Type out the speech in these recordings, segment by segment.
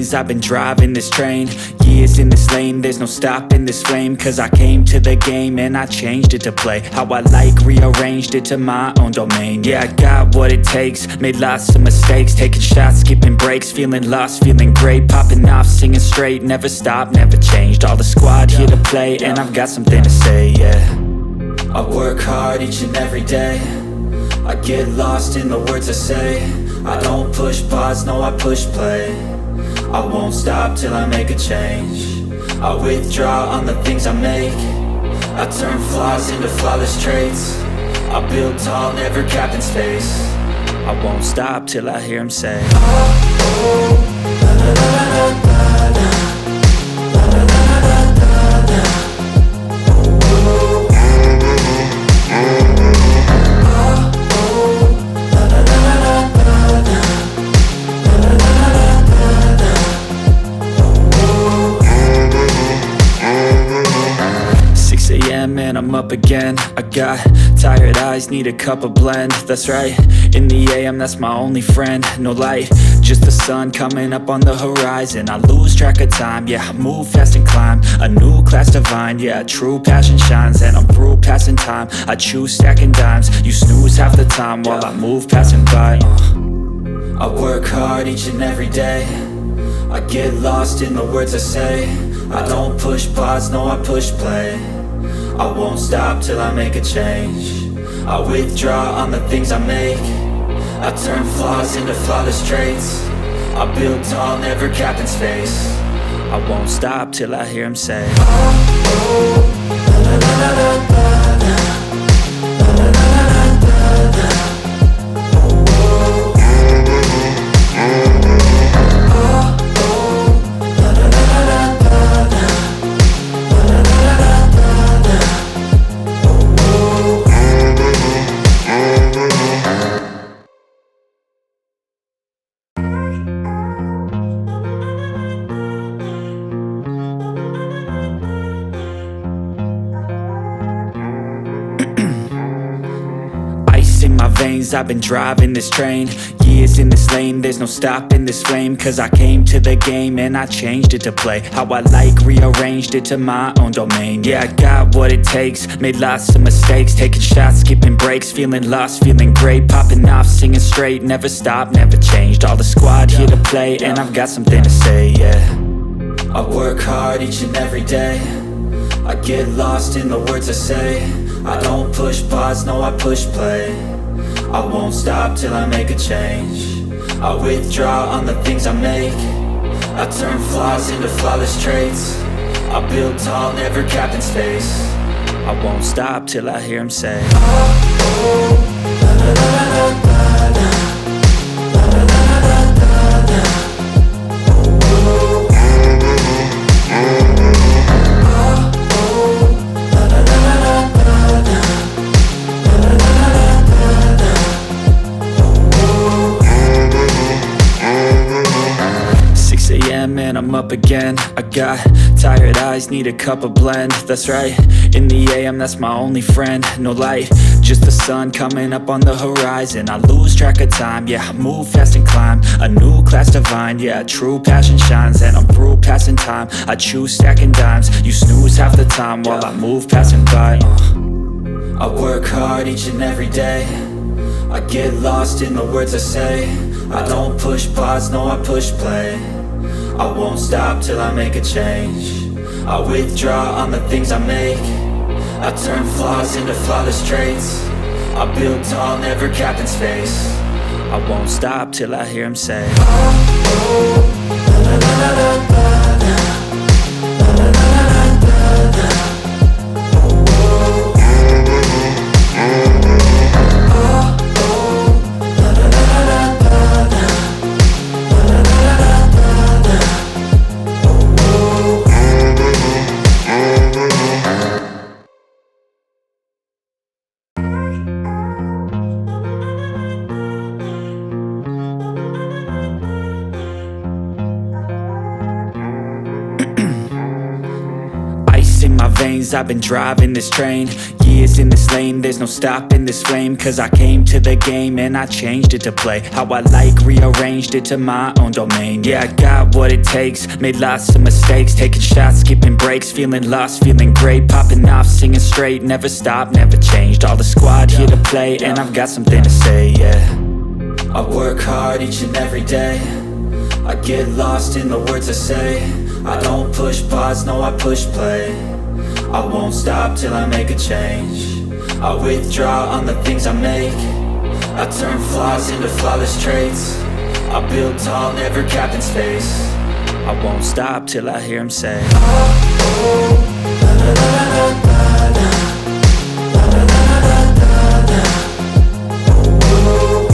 veins, I've been driving this train. Years in this lane, there's no stopping this flame. Cause I came to the game and I changed it to play how I like, rearranged it to my own domain. Yeah, I got what it takes, made lots of mistakes, taking shots, skipping breaks, feeling lost, feeling great, popping off, singing straight, never stopped, never changed. All the squad here to play, and I've got something to say, yeah. I work hard each and every day, I get lost in the words I say. I don't push pause, no, I push play. I won't stop till I make a change. I withdraw on the things I make. I turn flaws into flawless traits. I build tall, never capped in space. I won't stop till I hear him say, oh, oh, la la la la la la, la la la la la la, oh, oh, and I'm up again. I got tired eyes, need a cup of blend. That's right, in the AM, that's my only friend. No light, just the sun coming up on the horizon. I lose track of time, yeah, I move fast and climb a new class divine, yeah, true passion shines. And I'm through passing time, I choose stacking dimes. You snooze half the time while I move passing by. I work hard each and every day, I get lost in the words I say. I don't push pause, no, I push play. I won't stop till I make a change. I withdraw on the things I make. I turn flaws into flawless traits. I build tall, never capped in space. I won't stop till I hear him say, oh, oh, la la la la la la, la la la la la la, oh, oh, I've been driving this train. Years in this lane, there's no stopping this flame. Cause I came to the game and I changed it to play how I like, rearranged it to my own domain. Yeah, I got what it takes, made lots of mistakes, taking shots, skipping breaks, feeling lost, feeling great, popping off, singing straight, never stopped, never changed. All the squad here to play, and I've got something to say, yeah. I work hard each and every day, I get lost in the words I say. I don't push pause, no, I push play. I won't stop till I make a change. I withdraw on the things I make. I turn flaws into flawless traits. I build tall, never capped in space. I won't stop till I hear him say, oh, oh, la la la la la la, la la la la la la, oh, oh, and I'm up again. I got tired eyes, need a cup of blend. That's right, in the AM, that's my only friend. No light, just the sun coming up on the horizon. I lose track of time, yeah, I move fast and climb a new class divine, yeah, true passion shines. And I'm through passing time, I choose stacking dimes. You snooze half the time while I move passing by. I work hard each and every day, I get lost in the words I say. I don't push pause, no, I push play. I won't stop till I make a change. I withdraw on the things I make. I turn flaws into flawless traits. I build tall, never capped in space. I won't stop till I hear him say, oh, oh, la la la la la la, la la la la la la, oh, oh, I've been driving this train. Years in this lane, there's no stopping this flame. Cause I came to the game and I changed it to play how I like, rearranged it to my own domain. Yeah, I got what it takes, made lots of mistakes, taking shots, skipping breaks, feeling lost, feeling great, popping off, singing straight, never stopped, never changed. All the squad here to play, and I've got something to say, yeah. I work hard each and every day, I get lost in the words I say. I don't push pause, no, I push play. I won't stop till I make a change. I withdraw on the things I make. I turn flaws into flawless traits. I build tall, never capped in space. I won't stop till I hear him say, oh, oh, la, la, la, la, la, la, la, la, la, la, la, la, oh, oh.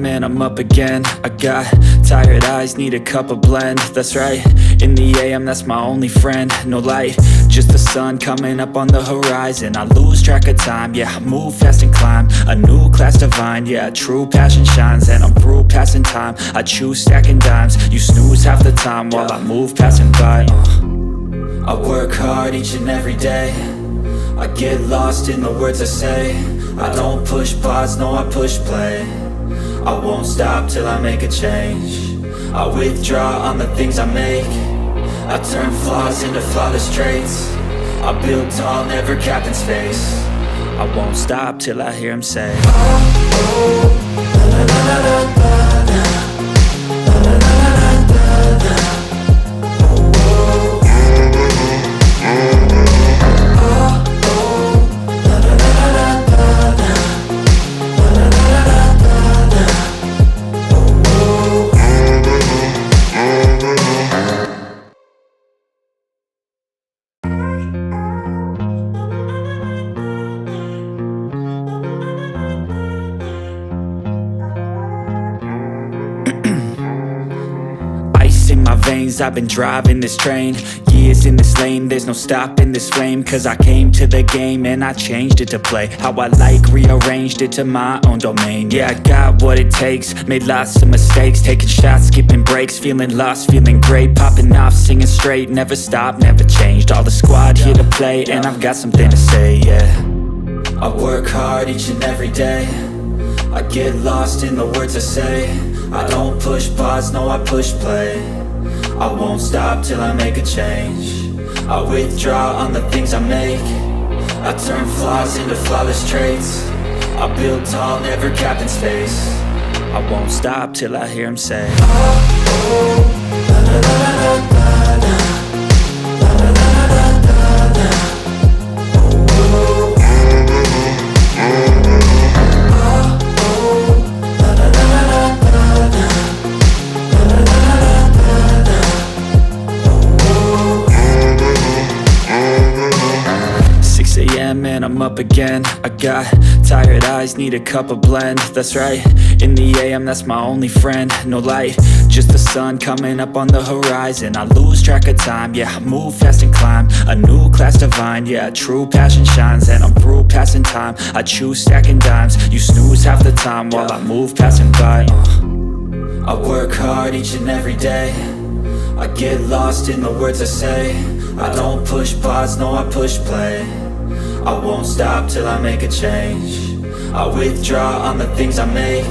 And I'm up again. I got tired eyes, need a cup of blend. That's right, in the AM, that's my only friend. No light, just the sun coming up on the horizon. I lose track of time, yeah, I move fast and climb a new class divine, yeah, true passion shines. And I'm through passing time, I choose stacking dimes. You snooze half the time while I move passing by. I work hard each and every day, I get lost in the words I say. I don't push pause, no, I push play. I won't stop till I make a change. I withdraw on the things I make. I turn flaws into flawless traits. I build tall, never capped in space. I won't stop till I hear him say, oh, oh, la, la, la, la, la, la, la, la, la, la, la, oh, oh, la, la, la, la, la, la, 'cause I've been driving this train. Years in this lane, there's no stopping this flame. Cause I came to the game and I changed it to play how I like, rearranged it to my own domain. Yeah, I got what it takes, made lots of mistakes, taking shots, skipping breaks, feeling lost, feeling great, popping off, singing straight, never stopped, never changed. All the squad here to play, and I've got something to say, yeah. I work hard each and every day, I get lost in the words I say. I don't push pause, no, I push play. I won't stop till I make a change. I withdraw on the things I make. I turn flaws into flawless traits. I build tall, never capped in space. I won't stop till I hear him say, oh, oh, la la la la la la, la la la la la la, oh, oh. And I'm up again. I got tired eyes, need a cup of blend. That's right, in the AM, that's my only friend. No light, just the sun coming up on the horizon. I lose track of time, yeah, I move fast and climb a new class divine, yeah, true passion shines. And I'm through passing time, I choose stacking dimes. You snooze half the time while I move passing by. I work hard each and every day, I get lost in the words I say. I don't push pause, no, I push play. I won't stop till I make a change. I withdraw on the things I make.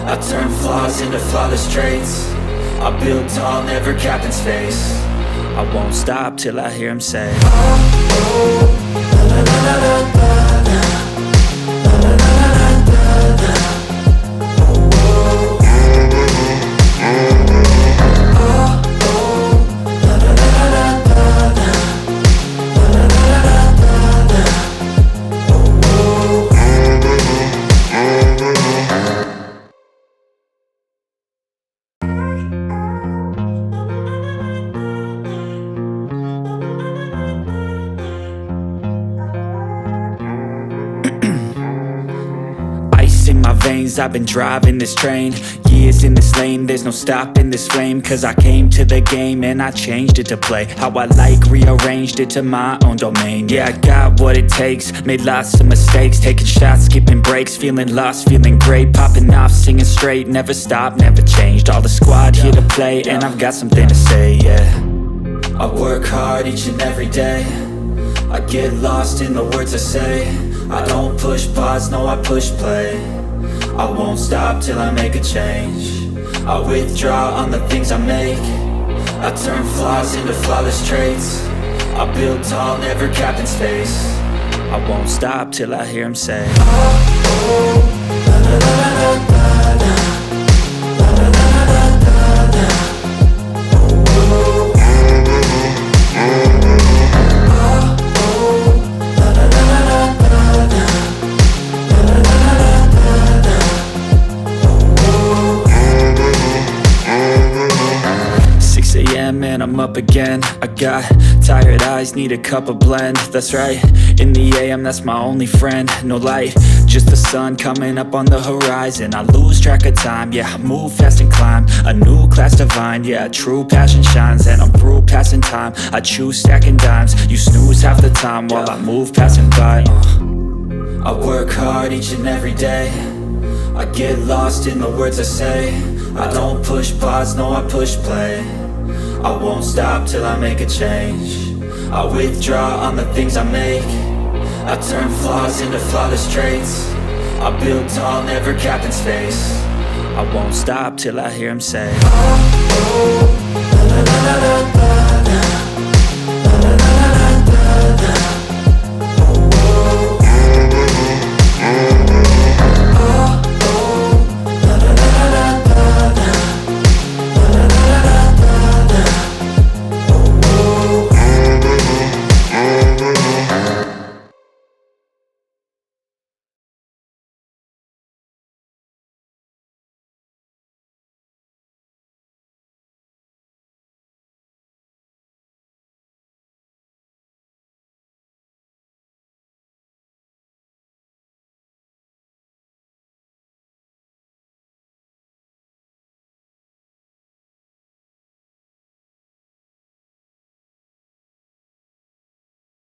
I turn flaws into flawless traits. I build tall, never capped in space. I won't stop till I hear him say, oh, oh, la la la la la la, la la la la la la, oh, oh. I've been driving this train. is in this lane, there's no stopping this flame. Cause I came to the game and I changed it to play how I like, rearranged it to my own domain. Yeah, I got what it takes, made lots of mistakes, taking shots, skipping breaks, feeling lost, feeling great, popping off, singing straight, never stopped, never changed. All the squad here to play, and I've got something to say, yeah. I work hard each and every day, I get lost in the words I say. I don't push pause, no, I push play. I won't stop till I make a change. I withdraw on the things I make. I turn flaws into flawless traits. I build tall, never capped in space. I won't stop till I hear him say, oh, oh, la la la la la la, la la la la la la, oh, oh. And I'm up again. I got tired eyes, need a cup of blend. That's right, in the AM, that's my only friend. No light, just the sun coming up on the horizon. I lose track of time, yeah, I move fast and climb a new class divine, yeah, true passion shines. And I'm through passing time, I choose stacking dimes. You snooze half the time while I move passing by. I work hard each and every day, I get lost in the words I say. I don't push pause, no, I push play. I won't stop till I make a change. I withdraw on the things I make. I turn flaws into flawless traits. I build tall, never capped in space. I won't stop till I hear him say, oh, oh, la la la la la.